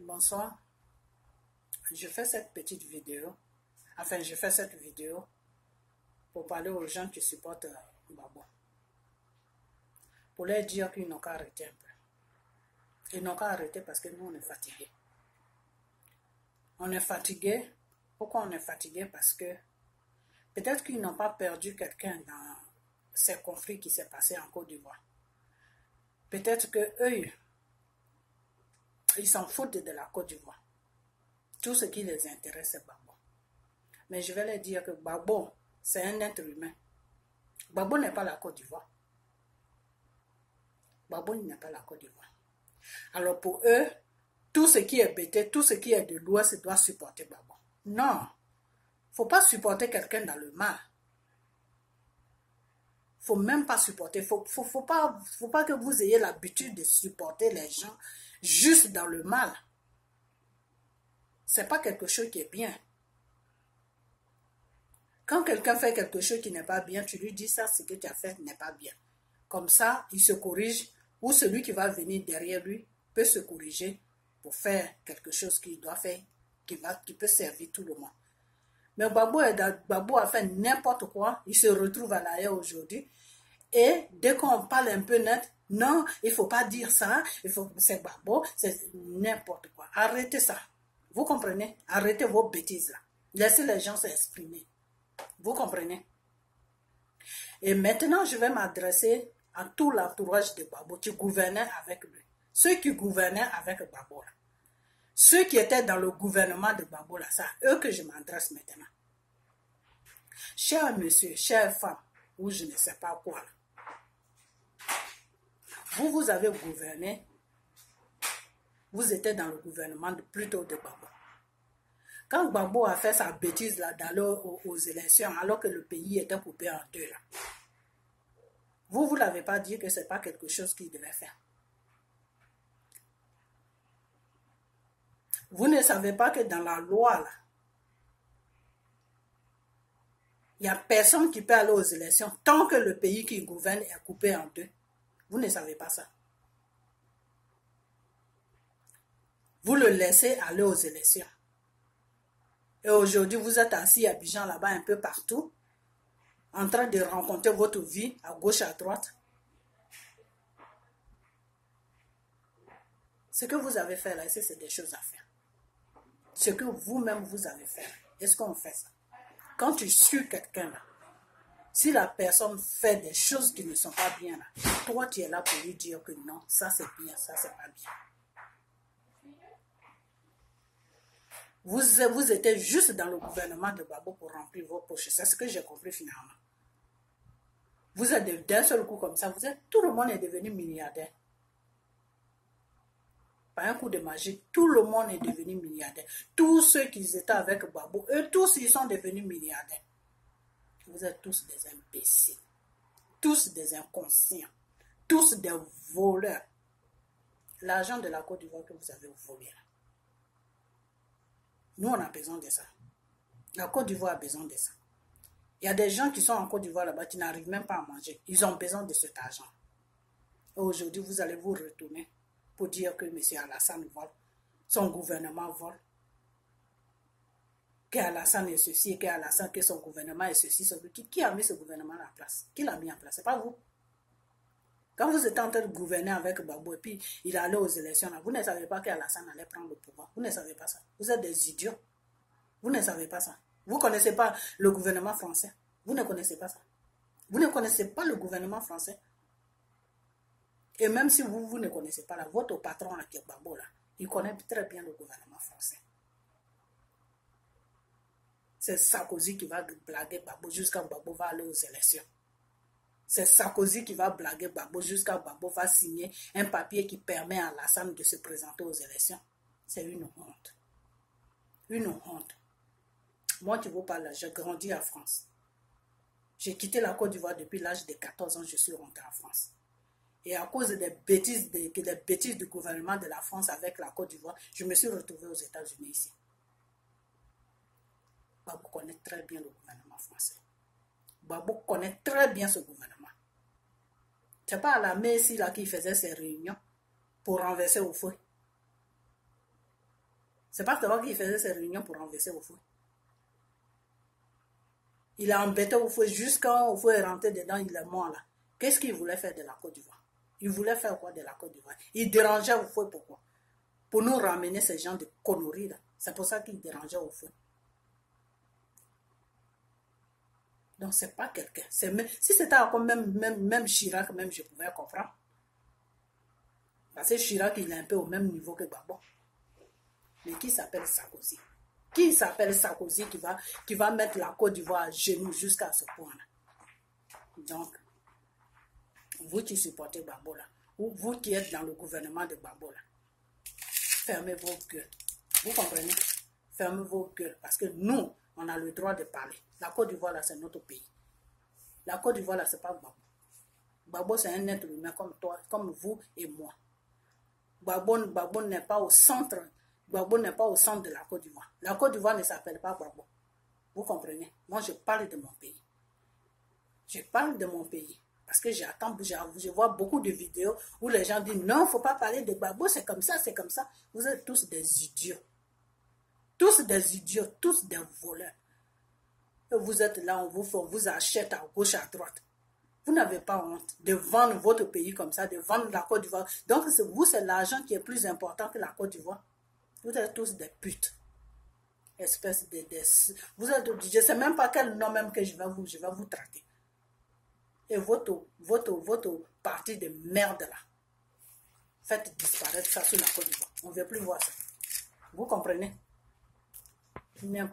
Bonsoir, je fais cette petite vidéo, je fais cette vidéo pour parler aux gens qui supportent Gbagbo. Pour leur dire qu'ils n'ont qu'à arrêter un peu. Ils n'ont qu'à arrêter parce que nous on est fatigués. On est fatigués. Pourquoi on est fatigués? Parce que peut-être qu'ils n'ont pas perdu quelqu'un dans ces conflits qui s'est passé en Côte d'Ivoire. Peut-être que eux, ils s'en foutent de la Côte d'Ivoire. Tout ce qui les intéresse, c'est Gbagbo. Mais je vais leur dire que Gbagbo, c'est un être humain. Gbagbo n'est pas la Côte d'Ivoire. Gbagbo n'est pas la Côte d'Ivoire. Alors pour eux, tout ce qui est bêté, tout ce qui est de l'Ouest doit supporter Gbagbo. Non, il ne faut pas supporter quelqu'un dans le mal. Il ne faut même pas supporter. Il ne faut pas que vous ayez l'habitude de supporter les gens juste dans le mal. Ce n'est pas quelque chose qui est bien. Quand quelqu'un fait quelque chose qui n'est pas bien, tu lui dis ça, ce que tu as fait n'est pas bien. Comme ça, il se corrige, ou celui qui va venir derrière lui peut se corriger pour faire quelque chose qu'il doit faire, qui peut servir tout le monde. Mais Gbagbo a fait n'importe quoi, il se retrouve à l'arrière aujourd'hui, et dès qu'on parle un peu net, non, il ne faut pas dire ça, c'est Gbagbo, c'est n'importe quoi. Arrêtez ça. Vous comprenez? Arrêtez vos bêtises là. Laissez les gens s'exprimer. Vous comprenez? Et maintenant, je vais m'adresser à tout l'entourage de Gbagbo qui gouvernait avec lui. Ceux qui gouvernaient avec Gbagbo là. Ceux qui étaient dans le gouvernement de Gbagbo là, c'est à eux que je m'adresse maintenant. Chers monsieur, chères femmes, ou je ne sais pas quoi là. Vous avez gouverné. Vous étiez dans le gouvernement plutôt de Gbagbo. Quand Gbagbo a fait sa bêtise là d'aller aux élections alors que le pays était coupé en deux là, vous ne l'avez pas dit que ce n'est pas quelque chose qu'il devait faire. Vous ne savez pas que dans la loi là, il n'y a personne qui peut aller aux élections tant que le pays qui gouverne est coupé en deux. Vous ne savez pas ça. Vous le laissez aller aux élections. Et aujourd'hui, vous êtes assis à Abidjan, là-bas, un peu partout, en train de rencontrer votre vie, à gauche, à droite. Ce que vous avez fait là, c'est des choses à faire. Ce que vous-même, vous avez fait. Est-ce qu'on fait ça? Quand tu suis quelqu'un là, si la personne fait des choses qui ne sont pas bien là, toi, tu es là pour lui dire que non, ça c'est bien, ça c'est pas bien. Vous étiez juste dans le gouvernement de Gbagbo pour remplir vos poches. C'est ce que j'ai compris finalement. Vous êtes d'un seul coup comme ça, tout le monde est devenu milliardaire. Par un coup de magie, tout le monde est devenu milliardaire. Tous ceux qui étaient avec Gbagbo, eux tous, ils sont devenus milliardaires. Vous êtes tous des imbéciles. Tous des inconscients. Tous des voleurs. L'argent de la Côte d'Ivoire que vous avez volé là. Nous, on a besoin de ça. La Côte d'Ivoire a besoin de ça. Il y a des gens qui sont en Côte d'Ivoire là-bas qui n'arrivent même pas à manger. Ils ont besoin de cet argent. Et aujourd'hui, vous allez vous retourner pour dire que M. Alassane vole. Son gouvernement vole. Qu'Alassane est ceci, que son gouvernement est ceci. Qui a mis ce gouvernement en place? Qui l'a mis en place? Ce n'est pas vous. Quand vous êtes en train de gouverner avec Gbagbo et puis il allait aux élections, là, vous ne savez pas qu'Alassane allait prendre le pouvoir. Vous ne savez pas ça. Vous êtes des idiots. Vous ne savez pas ça. Vous ne connaissez pas le gouvernement français. Vous ne connaissez pas ça. Vous ne connaissez pas le gouvernement français. Et même si vous ne connaissez pas là, votre patron là, qui est Gbagbo là, il connaît très bien le gouvernement français. C'est Sarkozy qui va blaguer Gbagbo jusqu'à Gbagbo va aller aux élections. C'est Sarkozy qui va blaguer Gbagbo jusqu'à Gbagbo va signer un papier qui permet à Alassane de se présenter aux élections. C'est une honte. Une honte. Moi qui vous parle là, j'ai grandi en France. J'ai quitté la Côte d'Ivoire depuis l'âge de 14 ans, je suis rentré en France. Et à cause des bêtises du gouvernement de la France avec la Côte d'Ivoire, je me suis retrouvé aux États-Unis ici. Gbagbo connaît très bien le gouvernement français. Gbagbo connaît très bien ce gouvernement. Ce n'est pas à la Messi là qui faisait ses réunions pour renverser au feu. C'est pas d'abord qu'il faisait ses réunions pour renverser Oufoué. Il a embêté Oufoué jusqu'à Oufoué est rentré dedans, il est mort là. Qu'est-ce qu'il voulait faire de la Côte d'Ivoire? Il voulait faire quoi de la Côte d'Ivoire? Il dérangeait Oufoué pourquoi? Pour nous ramener ces gens de conneries là. C'est pour ça qu'il dérangeait Oufoué. Donc c'est pas quelqu'un. Si c'était encore même Chirac, même je pouvais comprendre. Parce que Chirac, il est un peu au même niveau que Gbagbo. Mais qui s'appelle Sarkozy? Qui s'appelle Sarkozy qui va mettre la Côte d'Ivoire à genoux jusqu'à ce point-là? Donc, vous qui supportez Gbagbo là, ou vous qui êtes dans le gouvernement de Gbagbo là, fermez vos gueules. Vous comprenez? Fermez vos gueules. Parce que nous, on a le droit de parler. La Côte d'Ivoire là, c'est notre pays. La Côte d'Ivoire là, c'est pas Gbagbo. Gbagbo, c'est un être humain comme toi, comme vous et moi. Gbagbo n'est pas au centre. Gbagbo n'est pas au centre de la Côte d'Ivoire. La Côte d'Ivoire ne s'appelle pas Gbagbo. Vous comprenez? Moi, je parle de mon pays. Je parle de mon pays. Parce que je vois beaucoup de vidéos où les gens disent non, il ne faut pas parler de Gbagbo, c'est comme ça, c'est comme ça. Vous êtes tous des idiots. Tous des idiots, tous des voleurs. Et vous êtes là, on vous achète à gauche, à droite. Vous n'avez pas honte de vendre votre pays comme ça, de vendre la Côte d'Ivoire. Donc, vous, c'est l'argent qui est plus important que la Côte d'Ivoire. Vous êtes tous des putes. Espèce de... Vous êtes, je ne sais même pas quel nom même que je vais vous traiter. Et votre parti de merde là, faites disparaître ça sur la Côte d'Ivoire. On ne veut plus voir ça. Vous comprenez?